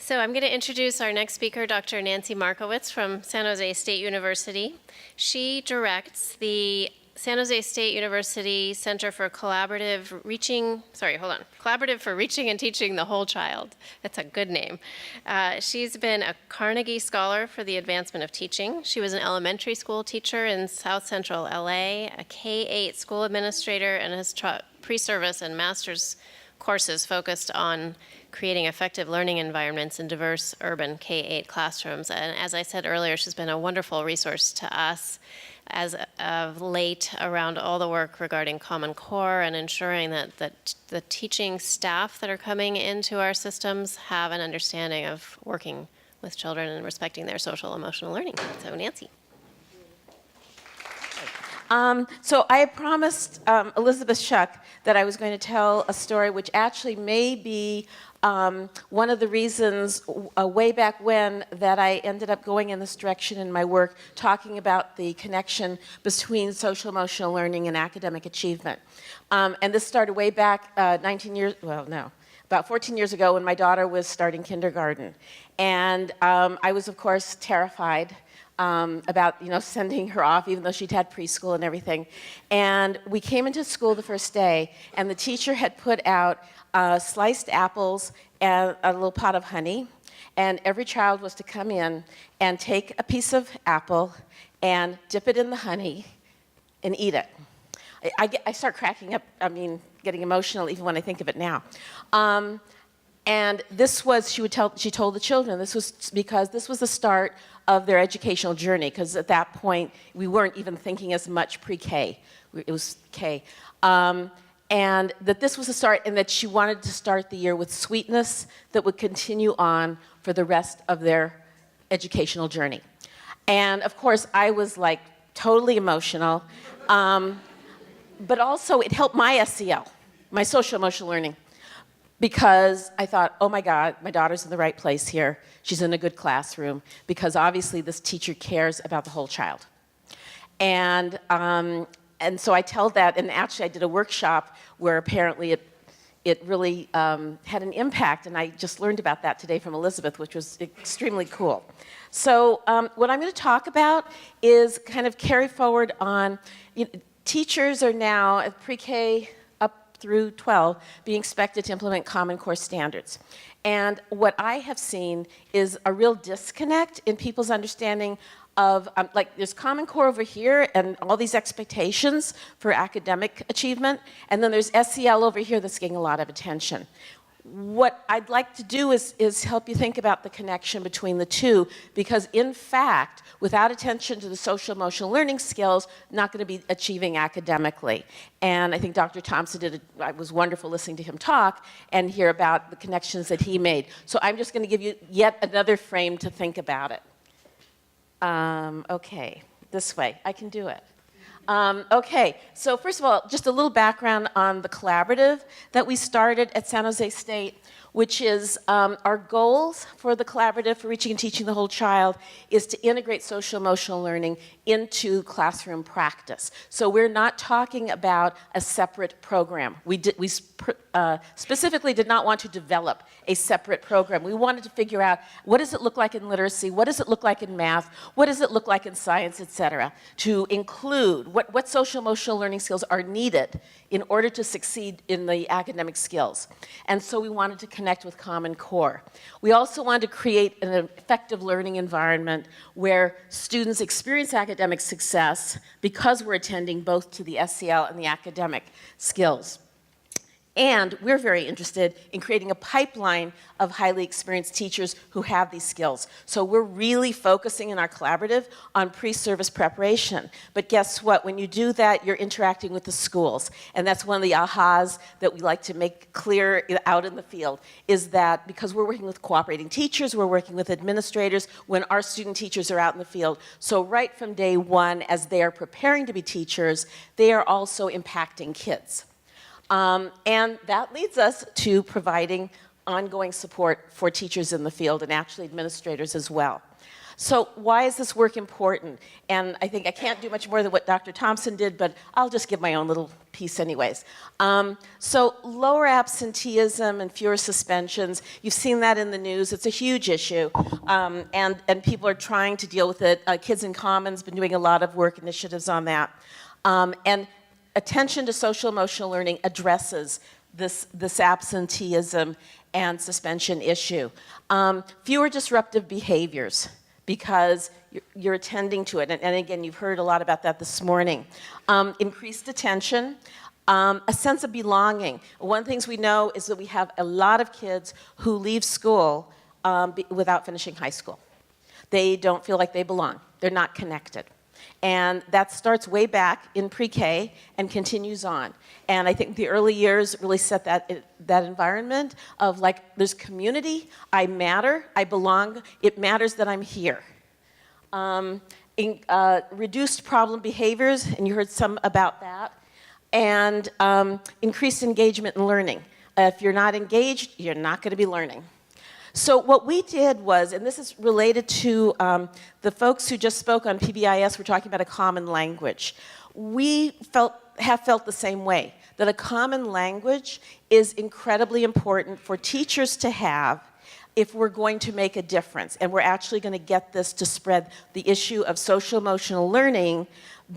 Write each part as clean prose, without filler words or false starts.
So I'm going to introduce our next speaker, Dr. Nancy Markowitz from San Jose State University. She directs the San Jose State University Center for Collaborative for Reaching and Teaching the Whole Child. That's a good name. She's been a Carnegie Scholar for the Advancement of Teaching. She was an elementary school teacher in South Central LA, a K-8 school administrator, and has taught pre-service and master's courses focused on creating effective learning environments in diverse urban K-8 classrooms. And as I said earlier, she's been a wonderful resource to us as of late around all the work regarding Common Core and ensuring that the teaching staff that are coming into our systems have an understanding of working with children and respecting their social emotional learning. So Nancy. So I had promised Elizabeth Shuck that I was going to tell a story which actually may be one of the reasons way back when that I ended up going in this direction in my work, talking about the connection between social emotional learning and academic achievement. And this started way back about 14 years ago when my daughter was starting kindergarten. And I was, of course, terrified about sending her off, even though she'd had preschool and everything. And we came into school the first day, and the teacher had put out sliced apples and a little pot of honey, and every child was to come in and take a piece of apple and dip it in the honey and eat it. I start cracking up, getting emotional even when I think of it now. And this was, she told the children, this was because this was the start of their educational journey, because at that point, we weren't even thinking as much pre-K. It was K. And that this was the start, and that she wanted to start the year with sweetness that would continue on for the rest of their educational journey. And of course, I was like totally emotional, but also it helped my SEL, my social emotional learning, because I thought, oh my God, my daughter's in the right place here. She's in a good classroom, because obviously this teacher cares about the whole child. And so I tell that, and actually I did a workshop where apparently it really had an impact, and I just learned about that today from Elizabeth, which was extremely cool. So what I'm going to talk about is kind of carry forward on, teachers are now at pre-K up through 12 being expected to implement Common Core standards. And what I have seen is a real disconnect in people's understanding of, there's Common Core over here and all these expectations for academic achievement, and then there's SEL over here that's getting a lot of attention. What I'd like to do is help you think about the connection between the two, because in fact, without attention to the social emotional learning skills, not going to be achieving academically. And I think Dr. Thompson it was wonderful listening to him talk and hear about the connections that he made. So I'm just going to give you yet another frame to think about it. Okay, this way, I can do it. Okay, so first of all, just a little background on the collaborative that we started at San Jose State, which is our goals for the collaborative for reaching and teaching the whole child is to integrate social emotional learning into classroom practice. So we're not talking about a separate program. We specifically did not want to develop a separate program. We wanted to figure out what does it look like in literacy, what does it look like in math, what does it look like in science, et cetera, to include what social emotional learning skills are needed in order to succeed in the academic skills. And so we wanted to connect with Common Core. We also wanted to create an effective learning environment where students experience academic success because we're attending both to the SEL and the academic skills. And we're very interested in creating a pipeline of highly experienced teachers who have these skills. So we're really focusing in our collaborative on pre-service preparation. But guess what? When you do that, you're interacting with the schools. And that's one of the ahas that we like to make clear out in the field, is that because we're working with cooperating teachers, we're working with administrators when our student teachers are out in the field. So right from day one, as they are preparing to be teachers, they are also impacting kids. And that leads us to providing ongoing support for teachers in the field and actually administrators as well. So why is this work important? And I think I can't do much more than what Dr. Thompson did, but I'll just give my own little piece anyways. So lower absenteeism and fewer suspensions, you've seen that in the news. It's a huge issue, and people are trying to deal with it. Kids in Common's been doing a lot of work initiatives on that. And attention to social emotional learning addresses this absenteeism and suspension issue. Fewer disruptive behaviors, because you're attending to it. And again, you've heard a lot about that this morning. Increased attention, a sense of belonging. One of the things we know is that we have a lot of kids who leave school without finishing high school. They don't feel like they belong. They're not connected. And that starts way back in pre-K and continues on. And I think the early years really set that environment of like, there's community, I matter, I belong, it matters that I'm here. Reduced problem behaviors, and you heard some about that. And increased engagement in learning. If you're not engaged, you're not going to be learning. So what we did was, and this is related to the folks who just spoke on PBIS, we're talking about a common language. We have felt the same way, that a common language is incredibly important for teachers to have if we're going to make a difference. And we're actually going to get this to spread the issue of social emotional learning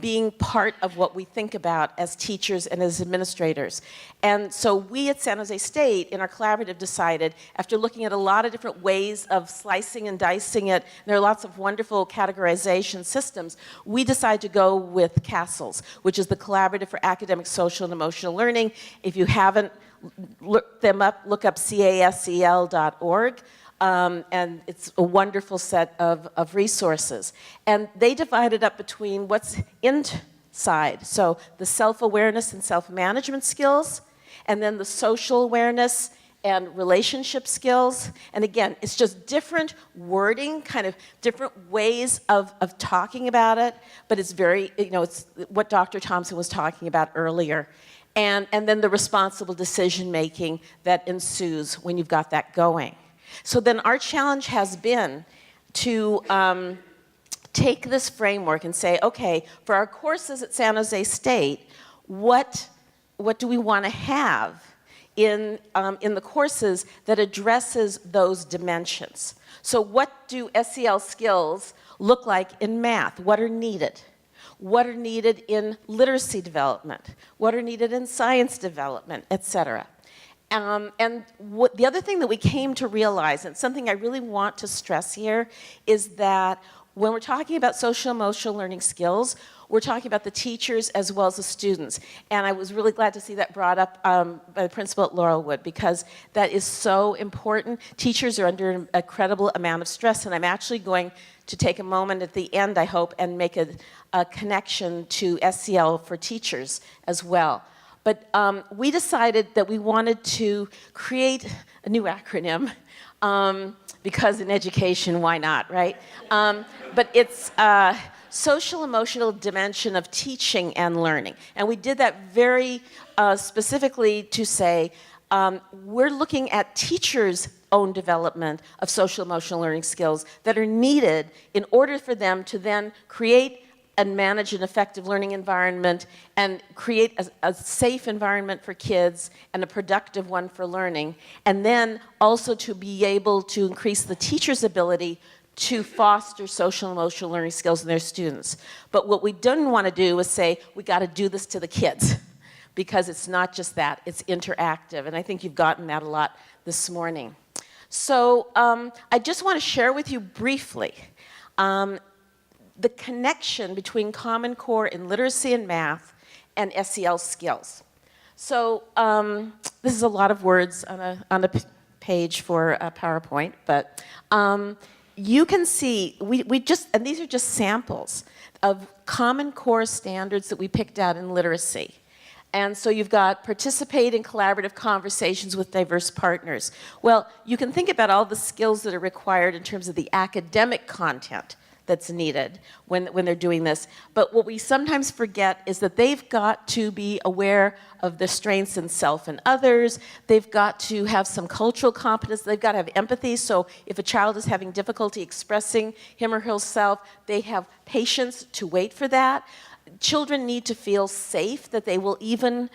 being part of what we think about as teachers and as administrators. And so we at San Jose State in our collaborative decided, after looking at a lot of different ways of slicing and dicing it, and there are lots of wonderful categorization systems, we decided to go with CASELS, which is the Collaborative for Academic, Social, and Emotional Learning. If you haven't looked them up, look up casel.org. And it's a wonderful set of resources. And they divide it up between what's inside, so the self-awareness and self-management skills, and then the social awareness and relationship skills. And again, it's just different wording, kind of different ways of talking about it, but it's very, it's what Dr. Thompson was talking about earlier. And then the responsible decision-making that ensues when you've got that going. So then our challenge has been to take this framework and say, okay, for our courses at San Jose State, what do we want to have in the courses that addresses those dimensions? So what do SEL skills look like in math? What are needed? What are needed in literacy development? What are needed in science development, et cetera? And the other thing that we came to realize, and something I really want to stress here, is that when we're talking about social emotional learning skills, we're talking about the teachers as well as the students. And I was really glad to see that brought up by the principal at Laurelwood, because that is so important. Teachers are under an incredible amount of stress, and I'm actually going to take a moment at the end, I hope, and make a connection to SEL for teachers as well. But we decided that we wanted to create a new acronym, because in education, why not, right? But it's social emotional dimension of teaching and learning. And we did that very specifically to say, we're looking at teachers' own development of social emotional learning skills that are needed in order for them to then create and manage an effective learning environment and create a safe environment for kids and a productive one for learning, and then also to be able to increase the teacher's ability to foster social and emotional learning skills in their students. But what we didn't want to do was say, we got to do this to the kids, because it's not just that, it's interactive, and I think you've gotten that a lot this morning. So I just want to share with you briefly the connection between Common Core in literacy and math and SEL skills. So this is a lot of words on a page for a PowerPoint, but you can see, and these are just samples of Common Core standards that we picked out in literacy. And so you've got participate in collaborative conversations with diverse partners. Well, you can think about all the skills that are required in terms of the academic content that's needed when they're doing this. But what we sometimes forget is that they've got to be aware of the strengths in self and others. They've got to have some cultural competence. They've got to have empathy. So if a child is having difficulty expressing him or herself, they have patience to wait for that. Children need to feel safe that they will even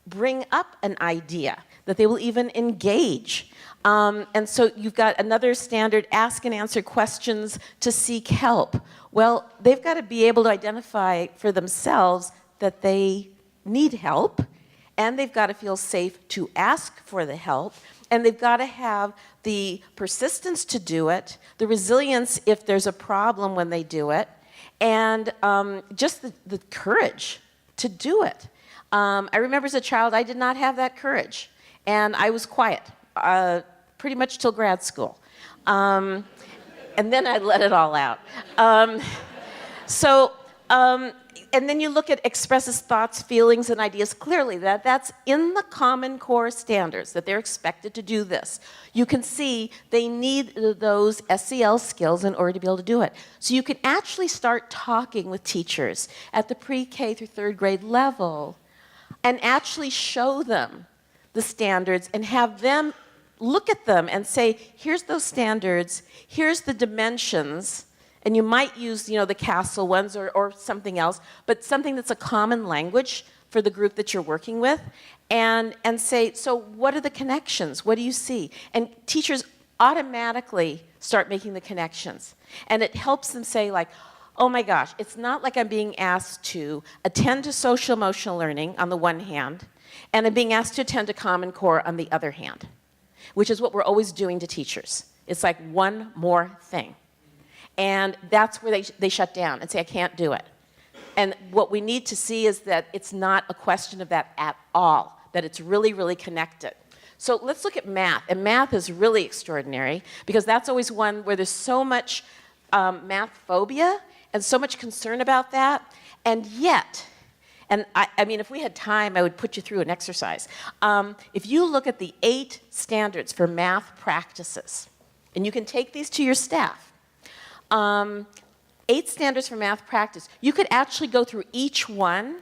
bring up an idea, that they will even engage. And so you've got another standard, ask and answer questions to seek help. Well, they've got to be able to identify for themselves that they need help, and they've got to feel safe to ask for the help, and they've got to have the persistence to do it, the resilience if there's a problem when they do it, and just the courage to do it. I remember as a child, I did not have that courage, and I was quiet. Pretty much till grad school. And then I let it all out. And then you look at expresses thoughts, feelings, and ideas clearly. That's in the Common Core standards, that they're expected to do this. You can see they need those SEL skills in order to be able to do it. So you can actually start talking with teachers at the pre-K through third grade level and actually show them the standards and have them look at them and say, here's those standards, here's the dimensions, and you might use, the CASEL ones or something else, but something that's a common language for the group that you're working with, and say, so what are the connections? What do you see? And teachers automatically start making the connections. And it helps them say, like, oh my gosh, it's not like I'm being asked to attend to social emotional learning on the one hand, and I'm being asked to attend to Common Core on the other hand, which is what we're always doing to teachers. It's like one more thing. And that's where they shut down and say, I can't do it. And what we need to see is that it's not a question of that at all, that it's really, really connected. So let's look at math. And math is really extraordinary because that's always one where there's so much math phobia and so much concern about that. And yet, and I mean, if we had time, I would put you through an exercise. If you look at the 8 standards for math practices, and you can take these to your staff, 8 standards for math practice, you could actually go through each one,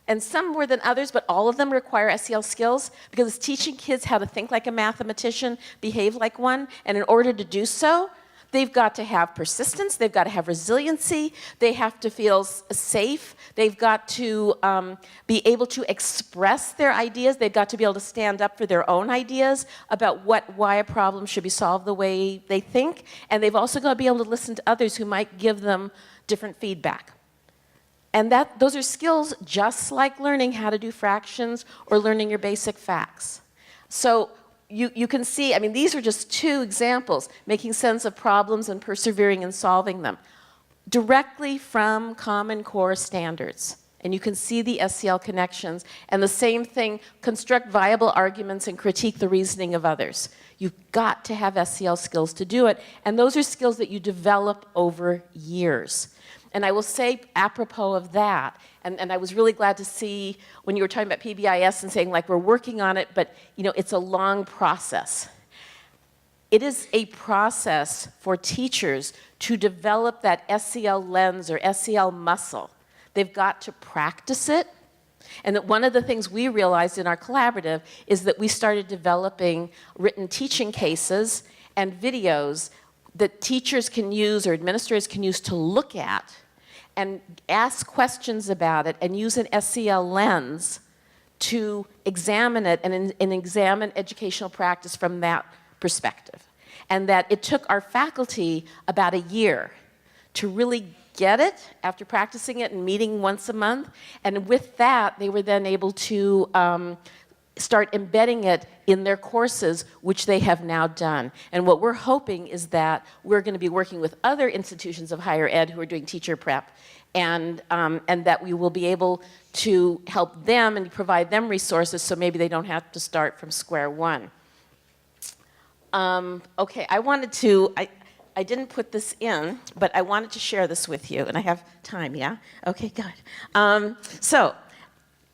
and some more than others, but all of them require SEL skills because it's teaching kids how to think like a mathematician, behave like one, and in order to do so, they've got to have persistence, they've got to have resiliency, they have to feel safe, they've got to be able to express their ideas, they've got to be able to stand up for their own ideas about why a problem should be solved the way they think, and they've also got to be able to listen to others who might give them different feedback. And those are skills just like learning how to do fractions or learning your basic facts. So you can see, I mean, these are just 2 examples, making sense of problems and persevering in solving them, directly from Common Core standards. And you can see the SEL connections. And the same thing, construct viable arguments and critique the reasoning of others. You've got to have SEL skills to do it. And those are skills that you develop over years. And I will say, apropos of that, and I was really glad to see when you were talking about PBIS and saying, like, we're working on it, but, it's a long process. It is a process for teachers to develop that SEL lens or SEL muscle. They've got to practice it. And that one of the things we realized in our collaborative is that we started developing written teaching cases and videos that teachers can use or administrators can use to look at and ask questions about it and use an SEL lens to examine it and examine educational practice from that perspective. And that it took our faculty about a year to really get it after practicing it and meeting once a month. And with that, they were then able to start embedding it in their courses, which they have now done. And what we're hoping is that we're going to be working with other institutions of higher ed who are doing teacher prep, and that we will be able to help them and provide them resources so maybe they don't have to start from square one. Okay, I didn't put this in, but I wanted to share this with you, and I have time, yeah? Okay, good. So,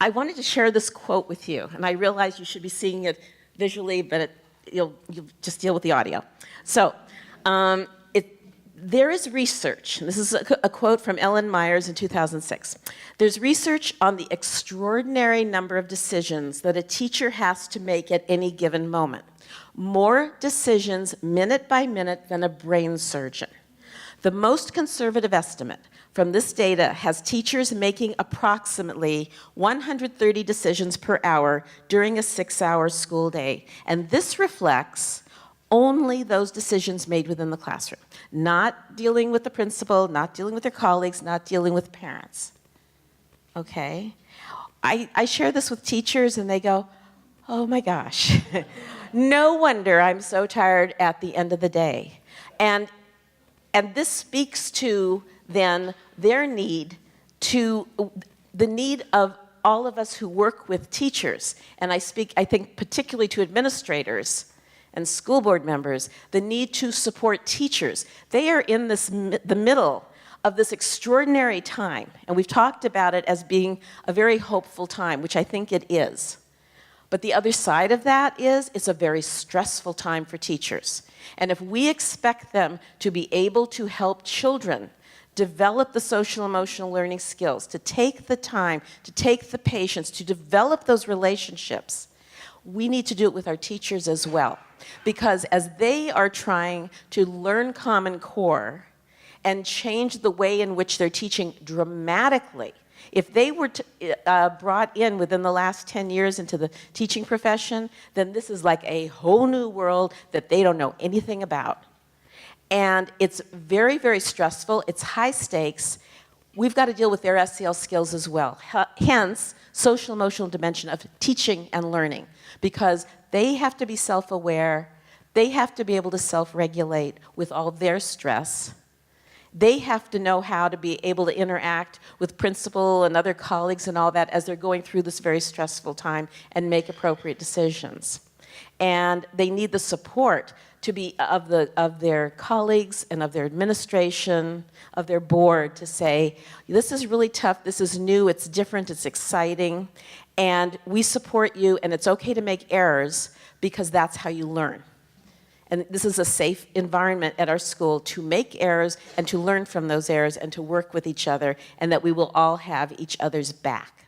I wanted to share this quote with you, and I realize you should be seeing it visually, but you'll just deal with the audio. So, There is research, and this is a quote from Ellen Myers in 2006. There's research on the extraordinary number of decisions that a teacher has to make at any given moment. More decisions minute by minute than a brain surgeon. The most conservative estimate from this data has teachers making approximately 130 decisions per hour during a 6-hour school day. And this reflects only those decisions made within the classroom, not dealing with the principal, not dealing with their colleagues, not dealing with parents. Okay? I share this with teachers and they go, oh my gosh, no wonder I'm so tired at the end of the day. And this speaks to then their need to, the need of all of us who work with teachers, and I speak, I think, particularly to administrators and school board members, the need to support teachers. They are in the middle of this extraordinary time, and we've talked about it as being a very hopeful time, which I think it is. But the other side of that is it's a very stressful time for teachers. And if we expect them to be able to help children develop the social emotional learning skills, to take the time, to take the patience, to develop those relationships, we need to do it with our teachers as well. Because as they are trying to learn Common Core and change the way in which they're teaching dramatically, if they were brought in within the last 10 years into the teaching profession, then this is like a whole new world that they don't know anything about. And it's very, very stressful. It's high stakes. We've got to deal with their SEL skills as well. Hence, social emotional dimension of teaching and learning, because they have to be self-aware. They have to be able to self-regulate with all their stress. They have to know how to be able to interact with principal and other colleagues and all that as they're going through this very stressful time and make appropriate decisions. And they need the support to be of their colleagues and of their administration, of their board, to say, this is really tough, this is new, it's different, it's exciting, and we support you, and it's okay to make errors because that's how you learn. And this is a safe environment at our school to make errors and to learn from those errors and to work with each other, and that we will all have each other's back.